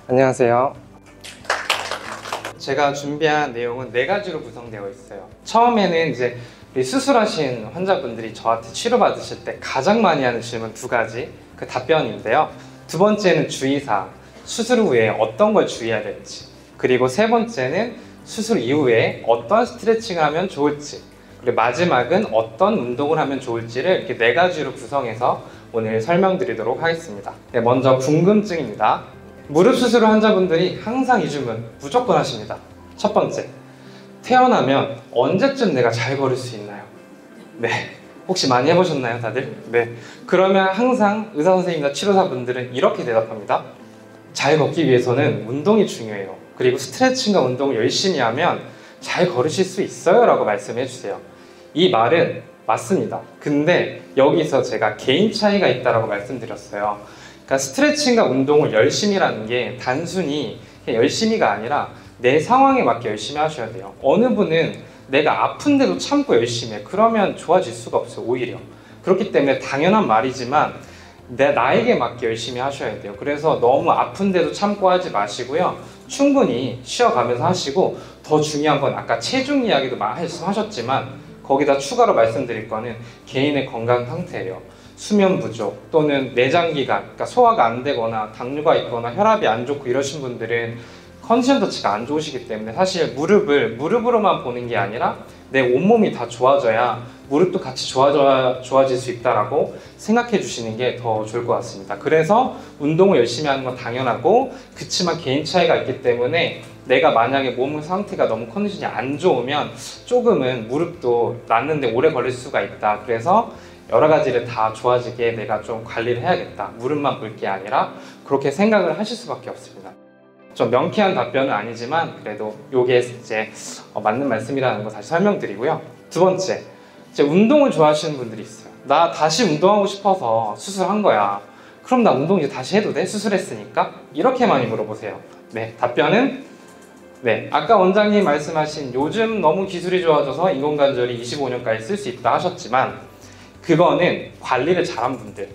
안녕하세요. 제가 준비한 내용은 4가지로 구성되어 있어요. 처음에는 이제 수술하신 환자분들이 저한테 치료받으실 때 가장 많이 하는 질문 2가지, 그 답변인데요. 두 번째는 주의사항, 수술 후에 어떤 걸 주의해야 될지, 그리고 세 번째는 수술 이후에 어떤 스트레칭을 하면 좋을지, 그리고 마지막은 어떤 운동을 하면 좋을지를 이렇게 4가지로 구성해서 오늘 설명드리도록 하겠습니다. 네, 먼저 궁금증입니다. 무릎 수술 환자분들이 항상 이 질문 무조건 하십니다. 첫 번째, 태어나면 언제쯤 내가 잘 걸을 수 있나요? 네, 혹시 많이 해보셨나요 다들? 네, 그러면 항상 의사 선생님이나 치료사분들은 이렇게 대답합니다. 잘 걷기 위해서는 운동이 중요해요. 그리고 스트레칭과 운동을 열심히 하면 잘 걸으실 수 있어요 라고 말씀해 주세요. 이 말은 맞습니다. 근데 여기서 제가 개인 차이가 있다고 말씀드렸어요. 그러니까 스트레칭과 운동을 열심히라는 게 단순히 그냥 열심히가 아니라 내 상황에 맞게 열심히 하셔야 돼요. 어느 분은 내가 아픈데도 참고 열심히 해. 그러면 좋아질 수가 없어요, 오히려. 그렇기 때문에 당연한 말이지만 나에게 맞게 열심히 하셔야 돼요. 그래서 너무 아픈데도 참고 하지 마시고요. 충분히 쉬어가면서 하시고, 더 중요한 건 아까 체중 이야기도 말씀하셨지만 거기다 추가로 말씀드릴 거는 개인의 건강 상태예요. 수면 부족 또는 내장기관, 그러니까 소화가 안 되거나 당뇨가 있거나 혈압이 안 좋고 이러신 분들은 컨디션 자체가 안 좋으시기 때문에 사실 무릎을 무릎으로만 보는 게 아니라 내 온몸이 다 좋아져야 무릎도 같이 좋아질 수 있다라고 생각해 주시는 게 더 좋을 것 같습니다. 그래서 운동을 열심히 하는 건 당연하고, 그치만 개인 차이가 있기 때문에 내가 만약에 몸 상태가 너무 컨디션이 안 좋으면 조금은 무릎도 낫는데 오래 걸릴 수가 있다. 그래서 여러 가지를 다 좋아지게 내가 좀 관리를 해야겠다. 무릎만 볼 게 아니라 그렇게 생각을 하실 수밖에 없습니다. 좀 명쾌한 답변은 아니지만 그래도 이게 이제 맞는 말씀이라는 거 다시 설명드리고요. 두 번째, 이제 운동을 좋아하시는 분들이 있어요. 나 다시 운동하고 싶어서 수술한 거야. 그럼 나 운동 이제 다시 해도 돼? 수술했으니까? 이렇게 많이 물어보세요. 네, 답변은 네, 아까 원장님 말씀하신 요즘 너무 기술이 좋아져서 인공관절이 25년까지 쓸 수 있다 하셨지만 그거는 관리를 잘한 분들.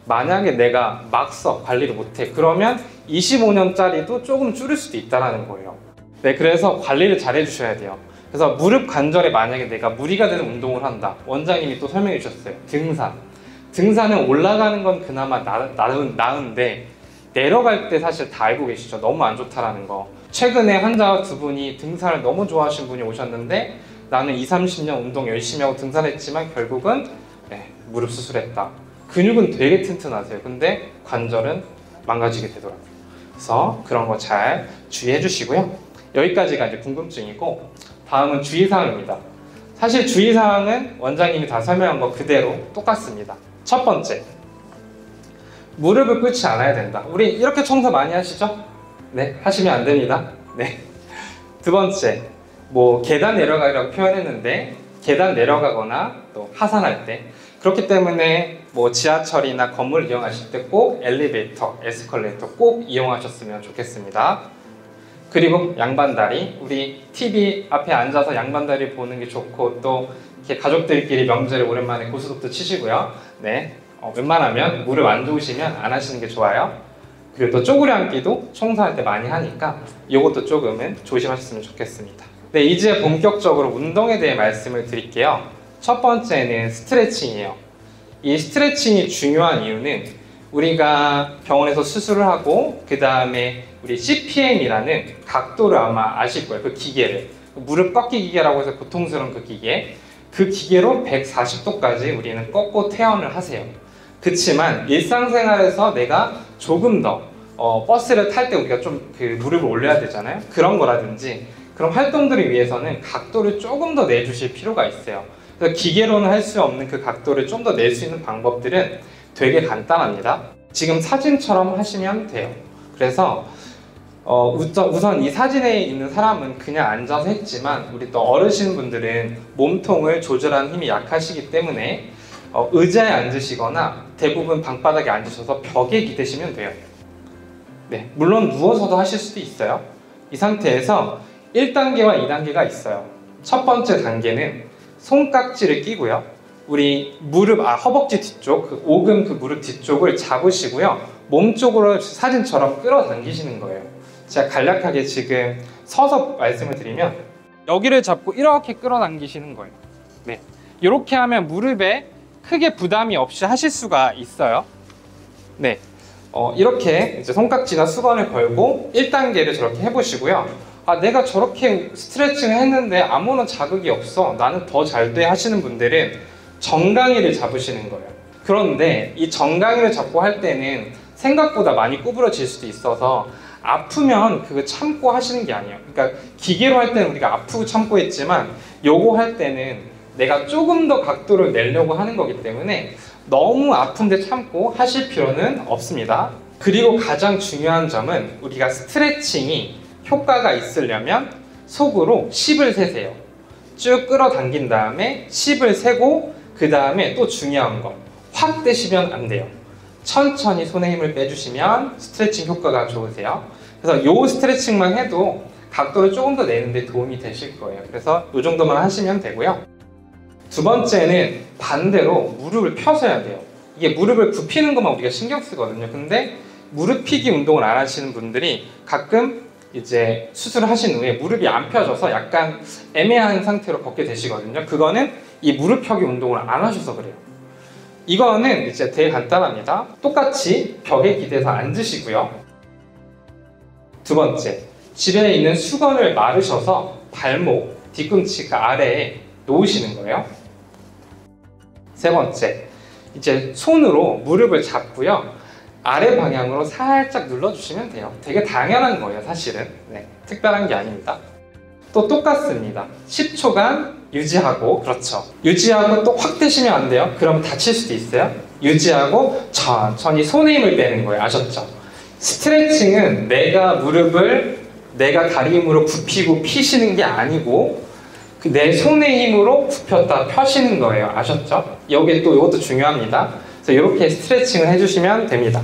만약에 내가 막서 관리를 못해, 그러면 25년짜리도 조금 줄일 수도 있다는 거예요. 네, 그래서 관리를 잘 해주셔야 돼요. 그래서 무릎 관절에 만약에 내가 무리가 되는 운동을 한다. 원장님이 또 설명해 주셨어요. 등산은 올라가는 건 그나마 나은데 내려갈 때 사실 다 알고 계시죠? 너무 안 좋다라는 거. 최근에 환자 2분이 등산을 너무 좋아하신 분이 오셨는데 나는 20-30년 운동 열심히 하고 등산했지만 결국은 무릎 수술했다. 근육은 되게 튼튼하세요. 근데 관절은 망가지게 되더라고요. 그래서 그런 거 잘 주의해 주시고요. 여기까지가 이제 궁금증이고, 다음은 주의사항입니다. 사실 주의사항은 원장님이 다 설명한 거 그대로 똑같습니다. 첫 번째, 무릎을 꿇지 않아야 된다. 우리 이렇게 청소 많이 하시죠? 네, 하시면 안 됩니다. 네. 두 번째, 계단 내려가기라고 표현했는데 계단 내려가거나 또 하산할 때, 그렇기 때문에 지하철이나 건물 이용하실 때 꼭 엘리베이터, 에스컬레이터 꼭 이용하셨으면 좋겠습니다. 그리고 양반다리, 우리 TV 앞에 앉아서 양반다리 보는 게 좋고, 또 이렇게 가족들끼리 명절에 오랜만에 고스톱도 치시고요. 네, 웬만하면 무릎 안 좋으시면 안 하시는 게 좋아요. 그리고 또 쪼그려 앉기도 청소할 때 많이 하니까 이것도 조금은 조심하셨으면 좋겠습니다. 네, 이제 본격적으로 운동에 대해 말씀을 드릴게요. 첫 번째는 스트레칭이에요. 이 스트레칭이 중요한 이유는 우리가 병원에서 수술을 하고 그 다음에 우리 CPM이라는 각도를 아마 아실 거예요. 그 기계를. 무릎 꺾기 기계라고 해서 고통스러운 그 기계. 그 기계로 140도까지 우리는 꺾고 퇴원을 하세요. 그치만 일상생활에서 내가 조금 더 버스를 탈 때 우리가 좀 그 무릎을 올려야 되잖아요. 그런 거라든지 그런 활동들을 위해서는 각도를 조금 더 내주실 필요가 있어요. 그래서 기계로는 할 수 없는 그 각도를 좀 더 낼 수 있는 방법들은 되게 간단합니다. 지금 사진처럼 하시면 돼요. 그래서 우선 이 사진에 있는 사람은 그냥 앉아서 했지만 우리 또 어르신분들은 몸통을 조절하는 힘이 약하시기 때문에 의자에 앉으시거나 대부분 방바닥에 앉으셔서 벽에 기대시면 돼요. 네, 물론 누워서도 하실 수도 있어요. 이 상태에서 1단계와 2단계가 있어요. 첫 번째 단계는 손깍지를 끼고요. 우리 허벅지 뒤쪽, 오금 그 무릎 뒤쪽을 잡으시고요. 몸 쪽으로 사진처럼 끌어당기시는 거예요. 제가 간략하게 지금 서서 말씀을 드리면 여기를 잡고 이렇게 끌어당기시는 거예요. 네, 이렇게 하면 무릎에 크게 부담이 없이 하실 수가 있어요. 네, 이렇게 이제 손깍지나 수건을 걸고 1단계를 저렇게 해보시고요. 아, 내가 저렇게 스트레칭을 했는데 아무런 자극이 없어, 나는 더 잘 돼 하시는 분들은 정강이를 잡으시는 거예요. 그런데 이 정강이를 잡고 할 때는 생각보다 많이 구부러질 수도 있어서 아프면 그거 참고 하시는 게 아니에요. 그러니까 기계로 할 때는 우리가 아프고 참고 했지만 요거 할 때는 내가 조금 더 각도를 내려고 하는 거기 때문에 너무 아픈데 참고 하실 필요는 없습니다. 그리고 가장 중요한 점은 우리가 스트레칭이 효과가 있으려면 속으로 10을 세세요. 쭉 끌어당긴 다음에 10을 세고 그 다음에 또 중요한 거, 확 떼시면 안 돼요. 천천히 손에 힘을 빼주시면 스트레칭 효과가 좋으세요. 그래서 요 스트레칭만 해도 각도를 조금 더 내는데 도움이 되실 거예요. 그래서 이 정도만 하시면 되고요. 두 번째는 반대로 무릎을 펴서야 돼요. 이게 무릎을 굽히는 것만 우리가 신경 쓰거든요. 근데 무릎 펴기 운동을 안 하시는 분들이 가끔 이제 수술을 하신 후에 무릎이 안 펴져서 약간 애매한 상태로 걷게 되시거든요. 그거는 이 무릎 펴기 운동을 안 하셔서 그래요. 이거는 이제 되게 간단합니다. 똑같이 벽에 기대서 앉으시고요. 두 번째, 집에 있는 수건을 마르셔서 발목, 뒤꿈치 그 아래에 놓으시는 거예요. 세 번째, 이제 손으로 무릎을 잡고요. 아래 방향으로 살짝 눌러주시면 돼요. 되게 당연한 거예요, 사실은. 네, 특별한 게 아닙니다. 또 똑같습니다. 10초간 유지하고, 그렇죠. 유지하고 또 확 떼시면 안 돼요. 그러면 다칠 수도 있어요. 유지하고 천천히 손에 힘을 빼는 거예요. 아셨죠? 스트레칭은 내가 무릎을 내가 다리 힘으로 굽히고 피시는 게 아니고 내 손의 힘으로 굽혔다 펴시는 거예요. 아셨죠? 여기 또 이것도 중요합니다. 그래서 이렇게 스트레칭을 해주시면 됩니다.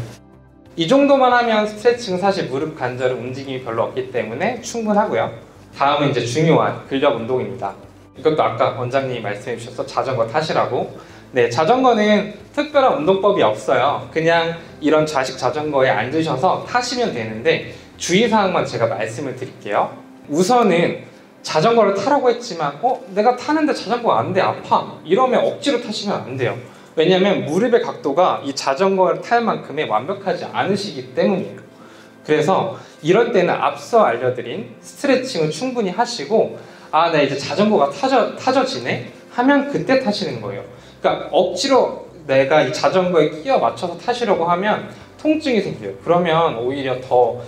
이 정도만 하면 스트레칭은 사실 무릎 관절 움직임이 별로 없기 때문에 충분하고요. 다음은 이제 중요한 근력 운동입니다. 이것도 아까 원장님이 말씀해 주셔서 자전거 타시라고. 네, 자전거는 특별한 운동법이 없어요. 그냥 이런 좌식 자전거에 앉으셔서 타시면 되는데 주의사항만 제가 말씀을 드릴게요. 우선은 자전거를 타라고 했지만 내가 타는데 자전거가 안 돼, 아파, 이러면 억지로 타시면 안 돼요. 왜냐하면 무릎의 각도가 이 자전거를 탈 만큼의 완벽하지 않으시기 때문이에요. 그래서 이럴 때는 앞서 알려드린 스트레칭을 충분히 하시고 아, 나 이제 자전거가 타져지네 하면 그때 타시는 거예요. 그러니까 억지로 내가 이 자전거에 끼워 맞춰서 타시려고 하면 통증이 생겨요. 그러면 오히려 더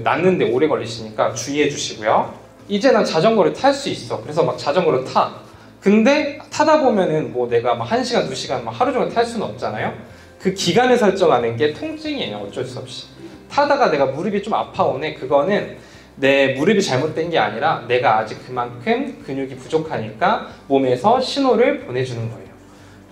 낫는데 오래 걸리시니까 주의해 주시고요. 이제 난 자전거를 탈 수 있어. 그래서 막 자전거를 타. 근데 타다 보면은 뭐 내가 막 1시간, 2시간 막 하루 종일 탈 수는 없잖아요. 그 기간을 설정하는 게 통증이에요. 어쩔 수 없이. 타다가 내가 무릎이 좀 아파오네. 그거는 내 무릎이 잘못된 게 아니라 내가 아직 그만큼 근육이 부족하니까 몸에서 신호를 보내주는 거예요.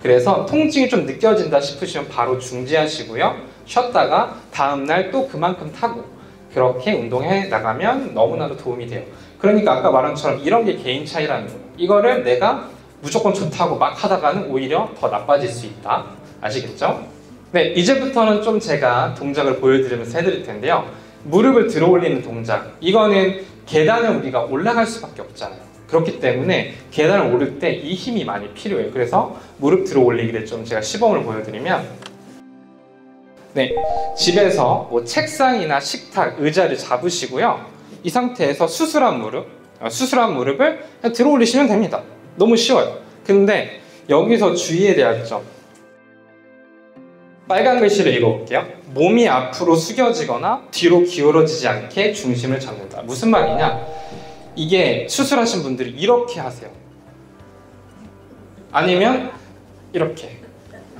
그래서 통증이 좀 느껴진다 싶으시면 바로 중지하시고요. 쉬었다가 다음날 또 그만큼 타고 그렇게 운동해 나가면 너무나도 도움이 돼요. 그러니까 아까 말한 것처럼 이런 게 개인 차이라는 거예요. 이거를 내가 무조건 좋다고 막 하다가는 오히려 더 나빠질 수 있다. 아시겠죠? 네, 이제부터는 좀 제가 동작을 보여드리면서 해드릴 텐데요. 무릎을 들어 올리는 동작. 이거는 계단을 우리가 올라갈 수밖에 없잖아요. 그렇기 때문에 계단을 오를 때 이 힘이 많이 필요해요. 그래서 무릎 들어 올리기를 좀 제가 시범을 보여드리면 네, 집에서 뭐 책상이나 식탁, 의자를 잡으시고요. 이 상태에서 수술한 무릎을 그냥 들어 올리시면 됩니다. 너무 쉬워요. 근데 여기서 주의해야 할 점. 빨간 글씨를 읽어볼게요. 몸이 앞으로 숙여지거나 뒤로 기울어지지 않게 중심을 잡는다. 무슨 말이냐? 이게 수술하신 분들이 이렇게 하세요. 아니면 이렇게.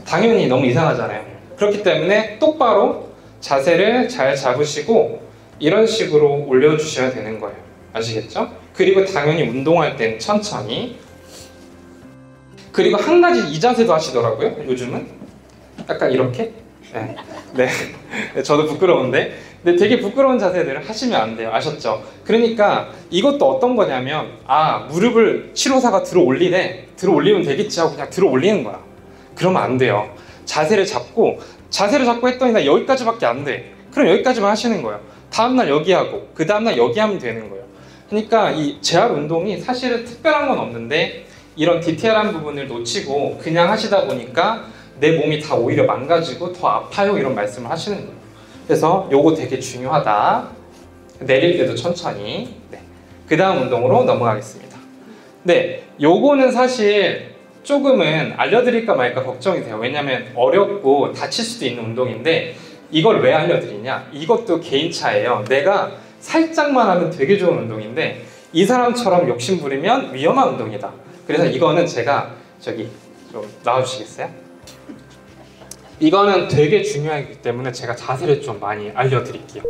당연히 너무 이상하잖아요. 그렇기 때문에 똑바로 자세를 잘 잡으시고 이런 식으로 올려주셔야 되는 거예요. 아시겠죠? 그리고 당연히 운동할 땐 천천히. 그리고 한 가지 이 자세도 하시더라고요. 요즘은 약간 이렇게. 네. 저도 부끄러운데 근데 되게 부끄러운 자세들을 하시면 안 돼요. 아셨죠? 그러니까 이것도 어떤 거냐면 무릎을 치료사가 들어 올리래. 들어 올리면 되겠지 하고 그냥 들어 올리는 거야. 그러면 안 돼요. 자세를 잡고 했더니 나 여기까지밖에 안 돼. 그럼 여기까지만 하시는 거예요. 다음날 여기 하고 그 다음날 여기 하면 되는 거예요. 그러니까 이 재활 운동이 사실은 특별한 건 없는데 이런 디테일한 부분을 놓치고 그냥 하시다 보니까 내 몸이 다 오히려 망가지고 더 아파요 이런 말씀을 하시는 거예요. 그래서 요거 되게 중요하다. 내릴 때도 천천히. 네. 그 다음 운동으로 넘어가겠습니다. 네, 요거는 사실 조금은 알려드릴까 말까 걱정이 돼요. 왜냐면 어렵고 다칠 수도 있는 운동인데 이걸 왜 알려드리냐? 이것도 개인차예요. 내가 살짝만 하면 되게 좋은 운동인데 이 사람처럼 욕심부리면 위험한 운동이다. 그래서 이거는 제가 저기 좀 나와주시겠어요? 이거는 되게 중요하기 때문에 제가 자세를 좀 많이 알려드릴게요.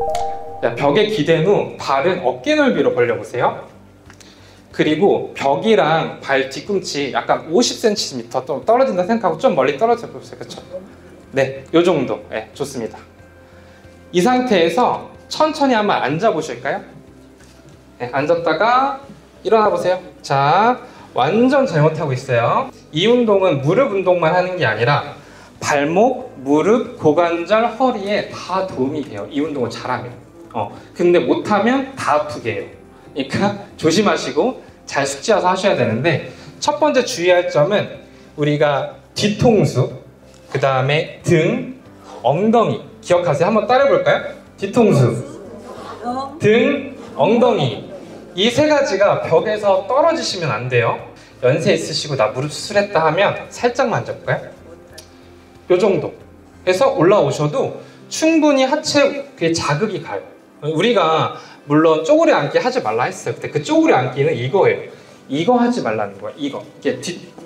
벽에 기댄 후 발은 어깨 넓이로 벌려보세요. 그리고 벽이랑 발 뒤꿈치 약간 50cm 또 떨어진다 생각하고 좀 멀리 떨어져 보세요. 그렇죠? 네, 요 정도. 네, 좋습니다. 이 상태에서 천천히 한번 앉아 보실까요? 네, 앉았다가 일어나 보세요. 자, 완전 잘못하고 있어요. 이 운동은 무릎 운동만 하는 게 아니라 발목, 무릎, 고관절, 허리에 다 도움이 돼요. 이 운동을 잘하면. 근데 못하면 다 아프게 해요. 그러니까 조심하시고 잘 숙지해서 하셔야 되는데 첫 번째 주의할 점은 우리가 뒤통수, 그 다음에 등, 엉덩이 기억하세요. 한번 따라 해볼까요? 뒤통수, 등, 엉덩이 이 세 가지가 벽에서 떨어지시면 안 돼요. 연세 있으시고 나 무릎 수술했다 하면 살짝 만져볼까요? 요 정도 해서 올라오셔도 충분히 하체에 자극이 가요. 우리가 물론 쪼그려 앉기 하지 말라 했어요. 근데 그 쪼그려 앉기는 이거예요. 이거 하지 말라는 거예요. 이거 이게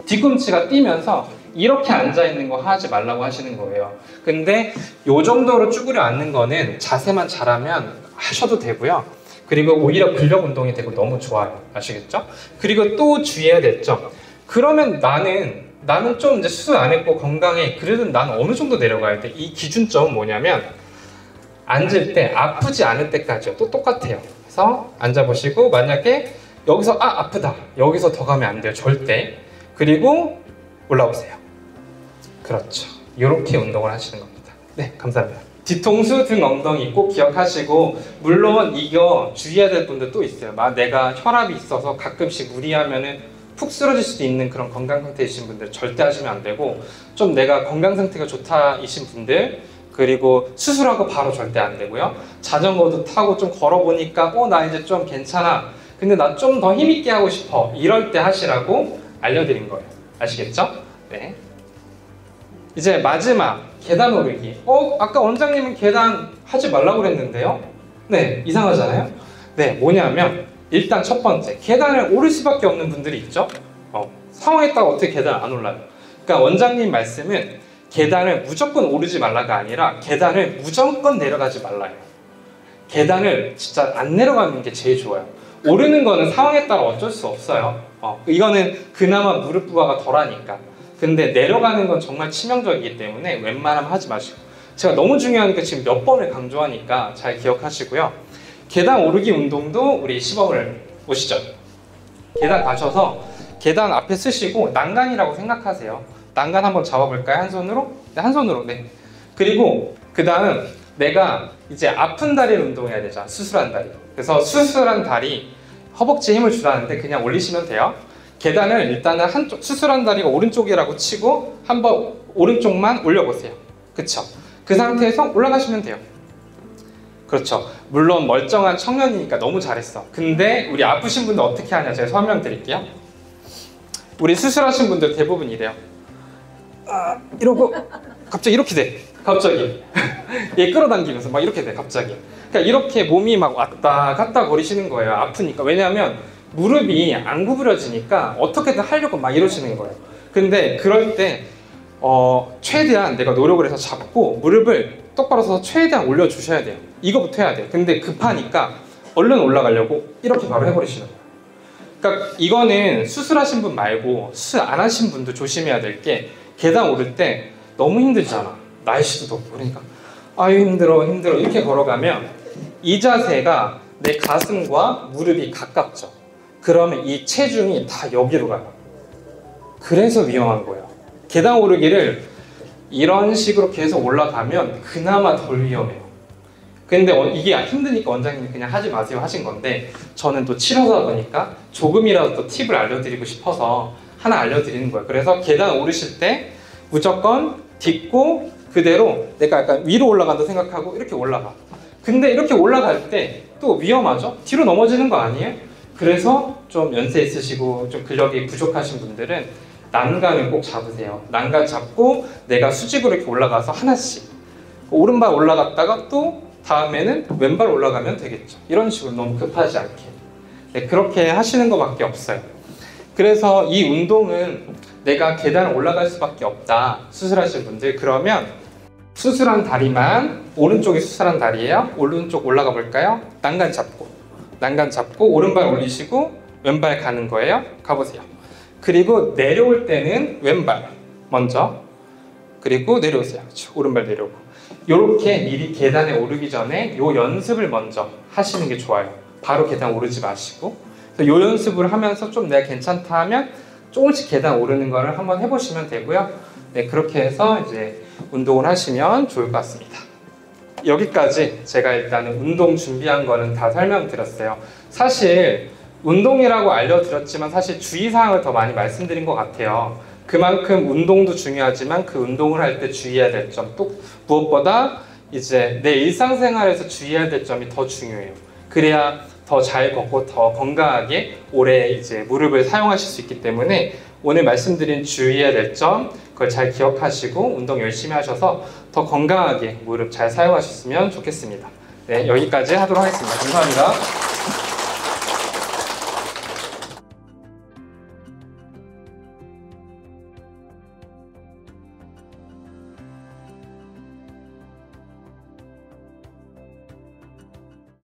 뒤꿈치가 뛰면서 이렇게 앉아있는 거 하지 말라고 하시는 거예요. 근데 요 정도로 쭈그려 앉는 거는 자세만 잘하면 하셔도 되고요. 그리고 오히려 근력 운동이 되고 너무 좋아요. 아시겠죠? 그리고 또 주의해야 될 점. 그러면 나는 좀 이제 수술 안 했고 건강해. 그래도 나는 어느 정도 내려가야 돼. 이 기준점은 뭐냐면 앉을 때 아프지 않을 때까지요. 또 똑같아요. 그래서 앉아보시고 만약에 여기서 아프다. 여기서 더 가면 안 돼요. 절대. 그리고 올라오세요. 그렇죠. 이렇게 운동을 하시는 겁니다. 네, 감사합니다. 뒤통수, 등, 엉덩이 꼭 기억하시고 물론 이거 주의해야 될 분들 또 있어요. 내가 혈압이 있어서 가끔씩 무리하면은 푹 쓰러질 수도 있는 그런 건강 상태이신 분들 절대 하시면 안 되고 좀 내가 건강 상태가 좋다이신 분들 그리고 수술하고 바로 절대 안 되고요. 자전거도 타고 좀 걸어보니까 나 이제 좀 괜찮아. 근데 나 좀 더 힘있게 하고 싶어. 이럴 때 하시라고 알려드린 거예요. 아시겠죠? 네. 이제 마지막 계단 오르기. 아까 원장님은 계단 하지 말라고 그랬는데요. 네, 이상하잖아요. 네, 뭐냐면 일단 첫 번째 계단을 오를 수밖에 없는 분들이 있죠. 상황에 따라 어떻게 계단 안 올라요. 그러니까 원장님 말씀은 계단을 무조건 오르지 말라가 아니라 계단을 무조건 내려가지 말라요. 계단을 진짜 안 내려가는 게 제일 좋아요. 오르는 거는 상황에 따라 어쩔 수 없어요. 이거는 그나마 무릎 부하가 덜하니까. 근데 내려가는 건 정말 치명적이기 때문에 웬만하면 하지 마시고. 제가 너무 중요하니까 지금 몇 번을 강조하니까 잘 기억하시고요. 계단 오르기 운동도 우리 시범을 보시죠. 계단 가셔서 계단 앞에 쓰시고 난간이라고 생각하세요. 난간 한번 잡아볼까요? 한 손으로? 네, 한 손으로. 네. 그리고 그 다음 내가 이제 아픈 다리를 운동해야 되잖아. 수술한 다리. 그래서 수술한 다리 허벅지에 힘을 주라는데 그냥 올리시면 돼요. 계단을 일단은 한쪽 수술한 다리가 오른쪽이라고 치고 한번 오른쪽만 올려보세요. 그쵸? 그 상태에서 올라가시면 돼요. 그렇죠. 물론 멀쩡한 청년이니까 너무 잘했어. 근데 우리 아프신 분들 어떻게 하냐 제가 설명드릴게요. 우리 수술하신 분들 대부분 이래요. 이러고 갑자기 이렇게 돼. 갑자기 얘 끌어당기면서 막 이렇게 돼. 갑자기. 그러니까 이렇게 몸이 막 왔다 갔다 거리시는 거예요. 아프니까. 왜냐하면 무릎이 안 구부려지니까 어떻게든 하려고 막 이러시는 거예요. 근데 그럴 때 최대한 내가 노력을 해서 잡고 무릎을 똑바로 서서 최대한 올려주셔야 돼요. 이거부터 해야 돼요. 근데 급하니까 얼른 올라가려고 이렇게 바로 해버리시는 거예요. 그러니까 이거는 수술하신 분 말고 수술 안 하신 분도 조심해야 될 게 계단 오를 때 너무 힘들잖아. 날씨도 덥고 그러니까 아유 힘들어 이렇게 걸어가면 이 자세가 내 가슴과 무릎이 가깝죠. 그러면 이 체중이 다 여기로 가요. 그래서 위험한 거예요. 계단 오르기를 이런 식으로 계속 올라가면 그나마 덜 위험해요. 근데 이게 힘드니까 원장님이 그냥 하지 마세요 하신 건데 저는 또 치료다 보니까 조금이라도 또 팁을 알려드리고 싶어서 하나 알려드리는 거예요. 그래서 계단 오르실 때 무조건 딛고 그대로 내가 약간 위로 올라간다 생각하고 이렇게 올라가. 근데 이렇게 올라갈 때 또 위험하죠? 뒤로 넘어지는 거 아니에요? 그래서 좀 연세 있으시고 좀 근력이 부족하신 분들은 난간을 꼭 잡으세요. 난간 잡고 내가 수직으로 이렇게 올라가서 하나씩 오른발 올라갔다가 또 다음에는 왼발 올라가면 되겠죠. 이런 식으로 너무 급하지 않게. 네, 그렇게 하시는 것밖에 없어요. 그래서 이 운동은 내가 계단을 올라갈 수밖에 없다 수술하신 분들, 그러면 수술한 다리만, 오른쪽이 수술한 다리예요. 오른쪽 올라가 볼까요? 난간 잡고 오른발 올리시고 왼발 가는 거예요. 가보세요. 그리고 내려올 때는 왼발 먼저, 그리고 내려오세요. 그렇죠. 오른발 내려오고. 이렇게 미리 계단에 오르기 전에 요 연습을 먼저 하시는 게 좋아요. 바로 계단 오르지 마시고 요 연습을 하면서 좀 내가 괜찮다 하면 조금씩 계단 오르는 거를 한번 해보시면 되고요. 네, 그렇게 해서 이제 운동을 하시면 좋을 것 같습니다. 여기까지 제가 일단은 운동 준비한 거는 다 설명드렸어요. 사실 운동이라고 알려드렸지만 사실 주의사항을 더 많이 말씀드린 것 같아요. 그만큼 운동도 중요하지만 그 운동을 할 때 주의해야 될 점, 또 무엇보다 이제 내 일상생활에서 주의해야 될 점이 더 중요해요. 그래야 더 잘 걷고 더 건강하게 오래 이제 무릎을 사용하실 수 있기 때문에 오늘 말씀드린 주의해야 될 점, 그걸 잘 기억하시고 운동 열심히 하셔서 더 건강하게 무릎 잘 사용하셨으면 좋겠습니다. 네, 여기까지 하도록 하겠습니다. 감사합니다.